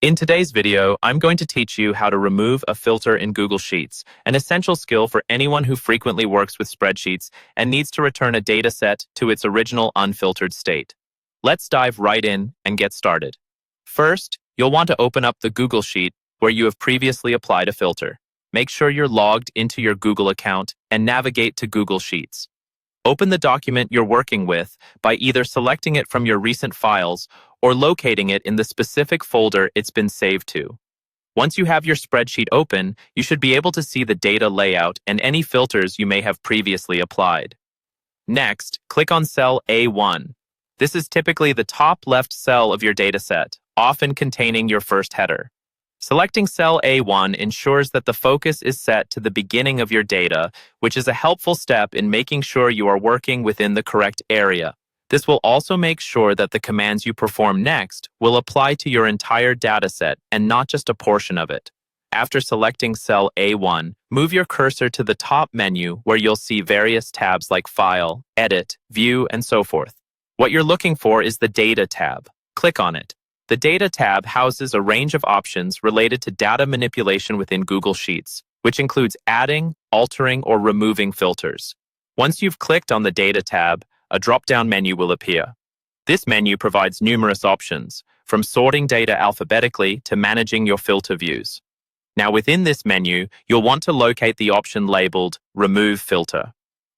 In today's video, I'm going to teach you how to remove a filter in Google Sheets, an essential skill for anyone who frequently works with spreadsheets and needs to return a data set to its original unfiltered state. Let's dive right in and get started. First, you'll want to open up the Google Sheet where you have previously applied a filter. Make sure you're logged into your Google account and navigate to Google Sheets. Open the document you're working with by either selecting it from your recent files or locating it in the specific folder it's been saved to. Once you have your spreadsheet open, you should be able to see the data layout and any filters you may have previously applied. Next, click on cell A1. This is typically the top left cell of your dataset, often containing your first header. Selecting cell A1 ensures that the focus is set to the beginning of your data, which is a helpful step in making sure you are working within the correct area. This will also make sure that the commands you perform next will apply to your entire dataset and not just a portion of it. After selecting cell A1, move your cursor to the top menu where you'll see various tabs like File, Edit, View, and so forth. What you're looking for is the Data tab. Click on it. The Data tab houses a range of options related to data manipulation within Google Sheets, which includes adding, altering, or removing filters. Once you've clicked on the Data tab, a drop-down menu will appear. This menu provides numerous options, from sorting data alphabetically to managing your filter views. Now within this menu, you'll want to locate the option labeled Remove Filter.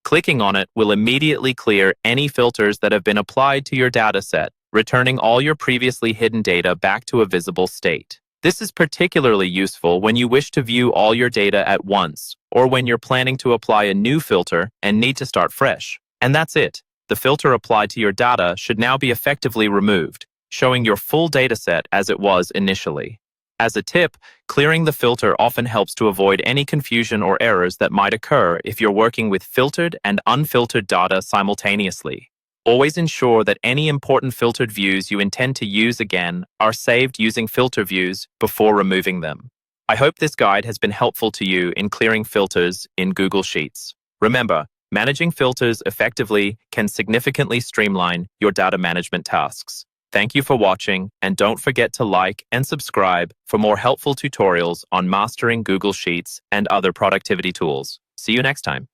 Clicking on it will immediately clear any filters that have been applied to your dataset, returning all your previously hidden data back to a visible state. This is particularly useful when you wish to view all your data at once, or when you're planning to apply a new filter and need to start fresh. And that's it. The filter applied to your data should now be effectively removed, showing your full dataset as it was initially. As a tip, clearing the filter often helps to avoid any confusion or errors that might occur if you're working with filtered and unfiltered data simultaneously. Always ensure that any important filtered views you intend to use again are saved using filter views before removing them. I hope this guide has been helpful to you in clearing filters in Google Sheets. Remember, managing filters effectively can significantly streamline your data management tasks. Thank you for watching, and don't forget to like and subscribe for more helpful tutorials on mastering Google Sheets and other productivity tools. See you next time.